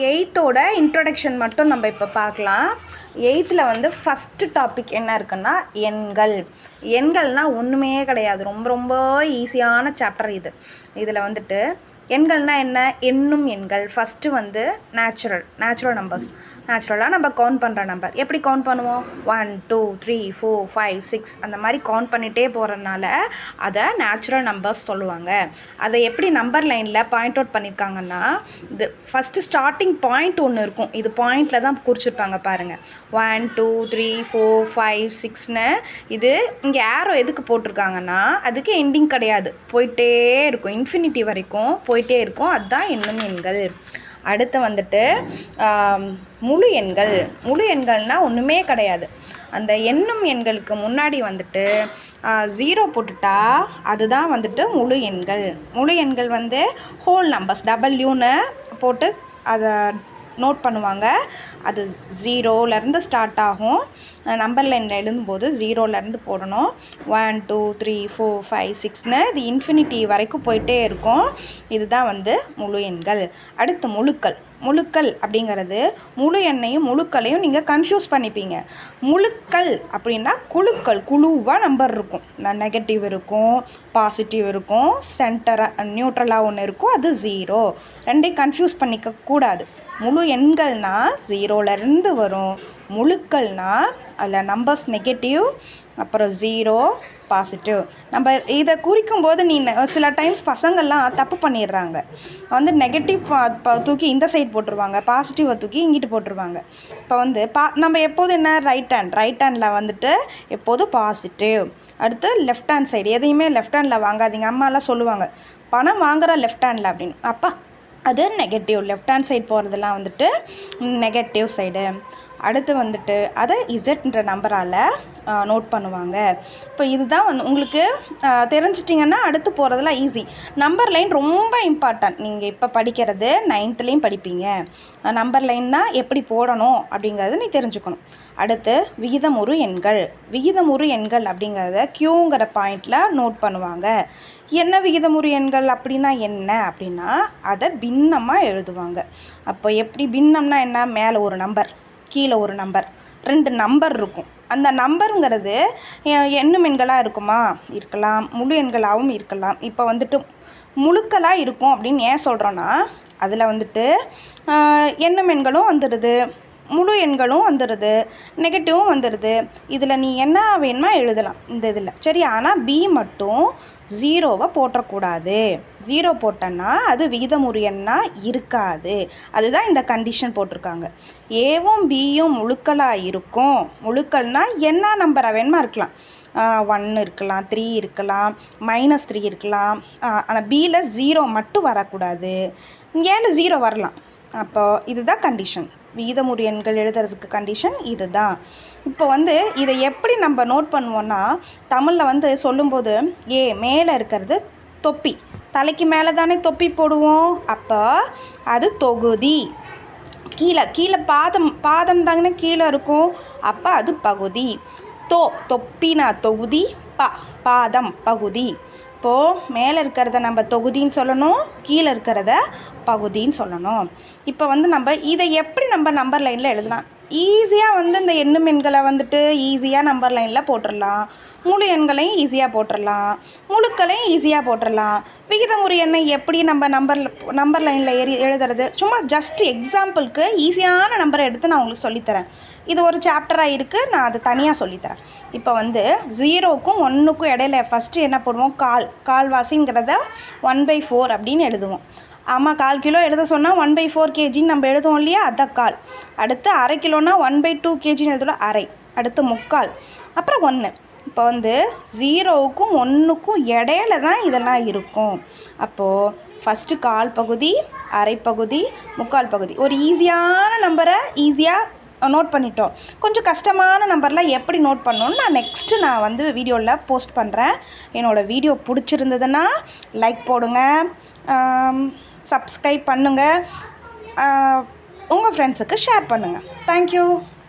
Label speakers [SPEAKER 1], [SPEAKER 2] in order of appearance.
[SPEAKER 1] எயித்தோட introduction மட்டும் நம்ம இப்போ பார்க்கலாம். எயித்தில் வந்து ஃபஸ்ட்டு டாபிக் என்ன இருக்குன்னா எண்கள். எண்கள்னால் ஒன்றுமே கிடையாது, ரொம்ப ரொம்ப ஈஸியான சாப்டர் இது. இதில் வந்துட்டு எண்கள்னால் என்ன? எண்ணும் எண்கள். ஃபஸ்ட்டு வந்து நேச்சுரல் நம்பர்ஸ். நேச்சுரலாக நம்ம கவுண்ட் பண்ணுற நம்பர் எப்படி கவுண்ட் பண்ணுவோம்? 1 2 3 4 5 6 அந்த மாதிரி கவுண்ட் பண்ணிகிட்டே போகிறதுனால அதை நேச்சுரல் நம்பர்ஸ் சொல்லுவாங்க. அதை எப்படி நம்பர் லைனில் பாயிண்ட் அவுட் பண்ணியிருக்காங்கன்னா, இது ஃபஸ்ட்டு ஸ்டார்டிங் பாயிண்ட் ஒன்று இருக்கும். இது பாயிண்டில் தான் குறிச்சிருப்பாங்க பாருங்கள். 1 2 3 4 5 6ன்னு. இது இங்கே ஏரோ எதுக்கு போட்டிருக்காங்கன்னா, அதுக்கு எண்டிங் கிடையாது, போயிட்டே இருக்கும், இன்ஃபினிட்டி வரைக்கும் போயிட்டே இருக்கும். அதுதான் எண்ணும் எண்கள். அடுத்து வந்துட்டு முழு எண்கள். முழு எண்கள்னால் ஒன்றுமே கிடையாது. அந்த எண்ணும் எண்களுக்கு முன்னாடி வந்துட்டு 0 போட்டுட்டா அதுதான் வந்துட்டு முழு எண்கள். முழு எண்கள் வந்து ஹோல் நம்பர்ஸ், டபுள்யூன்னு போட்டு அதை நோட் பண்ணுவாங்க. அது 0லேருந்து ஸ்டார்ட் ஆகும். நம்பர் லைனில் எழுதும்போது 0லேருந்து போடணும். 1 2 3 4 5 6ன்னு இது இன்ஃபினிட்டி வரைக்கும் போயிட்டே இருக்கும். இதுதான் வந்து முழு எண்கள். அடுத்து முழுக்கள் அப்படிங்கிறது முழு எண்ணையும் முழுக்களையும் நீங்கள் கன்ஃபியூஸ் பண்ணிப்பீங்க. முழுக்கள் அப்படின்னா குழுவாக நம்பர் இருக்கும். நெகட்டிவ் இருக்கும், பாசிட்டிவ் இருக்கும், சென்டராக நியூட்ரலாக ஒன்று இருக்கும், அது 0. ரெண்டையும் கன்ஃபியூஸ் பண்ணிக்க கூடாது. முழு எண்கள்னால் 0லேருந்து வரும். முழுக்கள்னால் அதில் நம்பர்ஸ் நெகட்டிவ், அப்புறம் 0 பாசிட்டிவ். நம்ம இதை குறிக்கும்போது சில டைம்ஸ் பசங்கள்லாம் தப்பு பண்ணிடுறாங்க. வந்து நெகட்டிவ் தூக்கி இந்த சைட் போட்டுருவாங்க, பாசிட்டிவை தூக்கி இங்கிட்டு போட்டுருவாங்க. இப்போ வந்து நம்ம எப்போதும் என்ன ரைட் ஹேண்டில் வந்துட்டு எப்போதும் பாசிட்டிவ். அடுத்து லெஃப்ட் ஹேண்ட் சைடு எதையுமே லெஃப்ட் ஹேண்டில் வாங்காதீங்க. அம்மாலாம் சொல்லுவாங்க, பணம் வாங்குகிற லெஃப்ட் ஹேண்டில் அப்படின்னு. அப்பா அது நெகட்டிவ். லெஃப்ட் ஹேண்ட் சைடு போகிறதெல்லாம் வந்துட்டு நெகட்டிவ் சைடு. அடுத்து வந்துட்டு அதை இசட்ன்ற நம்பரால் நோட் பண்ணுவாங்க. இப்போ இதுதான் வந்து உங்களுக்கு தெரிஞ்சிட்டிங்கன்னா அடுத்து போகிறதுலாம் ஈஸி. நம்பர் லைன் ரொம்ப இம்பார்ட்டன்ட். நீங்கள் இப்போ படிக்கிறது 9th படிப்பீங்க. நம்பர் லைன்னா எப்படி போடணும் அப்படிங்கிறது நீ தெரிஞ்சுக்கணும். அடுத்து விகிதமுறு எண்கள் அப்படிங்கிறத Qங்கிற பாயிண்டில் நோட் பண்ணுவாங்க. என்ன விகிதமுறு எண்கள் அப்படின்னா என்ன அப்படின்னா அதை பின்னமாக எழுதுவாங்க. அப்போ எப்படி பின்னம்னா என்ன? மேலே ஒரு நம்பர், கீழே ஒரு நம்பர், 2 நம்பர் இருக்கும். அந்த நம்பருங்கிறது எண்ணும் எண்களாக இருக்குமா? இருக்கலாம், முழு எண்களாகவும் இருக்கலாம். இப்போ வந்துட்டு முழுக்களாக இருக்கும் அப்படின்னு ஏன் சொல்கிறோன்னா, அதில் வந்துட்டு எண்ணும் எண்களும் வந்துடுது, முழு எண்களும் வந்துடுது, நெகட்டிவும் வந்துடுது. இதில் நீ என்ன வேணுமா எழுதலாம் இந்த இதில், சரி. ஆனால் பி மட்டும் 0வை போட்டக்கூடாது. 0 போட்டோன்னா அது விகிதமுறு எண்ணாக இருக்காது. அதுதான் இந்த கண்டிஷன் போட்டிருக்காங்க. ஏவும் பியும் முழுக்களாக இருக்கும். முழுக்கள்னால் என்ன நம்பராக வேணுமா இருக்கலாம். 1 இருக்கலாம், 3 இருக்கலாம், -3 இருக்கலாம். ஆனால் பியில் 0 மட்டும் வரக்கூடாது. ஏன்னு 0 வரலாம். அப்போது இதுதான் கண்டிஷன். விகிதமுறு எண்கள் எழுதுறதுக்கு கண்டிஷன் இதுதான். இப்போ வந்து இதை எப்படி நம்ம நோட் பண்ணுவோன்னா, தமிழில் வந்து சொல்லும்போது மேலே இருக்கிறது தொப்பி, தலைக்கு மேலே தானே தொப்பி போடுவோம். அப்போ அது தொகுதி. கீழே பாதம் தாங்கன்னு கீழே இருக்கும். அப்போ அது பகுதி. தொப்பினா தொகுதி, பாதம் பகுதி. இப்போது மேலே இருக்கிறத நம்ம தொகுதின்னு சொல்லணும், கீழே இருக்கிறத பகுதின்னு சொல்லணும். இப்போ வந்து நம்ம இதை எப்படி நம்பர் லைனில் எழுதலாம்? ஈஸியாக வந்து இந்த எண்ணும் எண்களை வந்துட்டு ஈஸியாக நம்பர் லைனில் போட்டுடலாம். முழு எண்களையும் ஈஸியாக போட்டுடலாம், முழுக்களையும் ஈஸியாக போட்டுடலாம். விகிதமுறு எண்ணை எப்படி நம்ம நம்பர் லைனில் எழுதுறது? சும்மா ஜஸ்ட் எக்ஸாம்பிளுக்கு ஈஸியான நம்பரை எடுத்து நான் உங்களுக்கு சொல்லித்தரேன். இது ஒரு சாப்டராக இருக்குது, நான் அதை தனியாக சொல்லித்தரேன். இப்போ வந்து 0க்கும் 1க்கும் இடையில ஃபஸ்ட்டு என்ன போடுவோம்? கால்வாசிங்கிறத 1/4 அப்படின்னு எழுதுவோம். ஆமாம், 1/4 கிலோ எழுத சொன்னால் 1/4 kgன்னு நம்ம எழுதுவோம் இல்லையா, அதான் கால். அடுத்து 1/2 கிலோனா 1/2 kgன்னு எழுதுவோம், அரை. அடுத்து 3/4, அப்புறம் 1. இப்போ வந்து 0க்கும் 1க்கும் இடையில தான் இதெல்லாம் இருக்கும். அப்போது ஃபஸ்ட்டு கால் பகுதி, அரை பகுதி, 3/4 பகுதி. ஒரு ஈஸியான நம்பரை ஈஸியாக நோட் பண்ணிட்டோம். கொஞ்சம் கஷ்டமான நம்பர்லாம் எப்படி நோட் பண்ணணும்னு நான் வந்து வீடியோவில் போஸ்ட் பண்ணுறேன். என்னோடய வீடியோ பிடிச்சிருந்ததுன்னா லைக் போடுங்க, சப்ஸ்கிரைப் பண்ணுங்கள், உங்கள் ஃப்ரெண்ட்ஸுக்கு ஷேர் பண்ணுங்கள். தேங்க்யூ.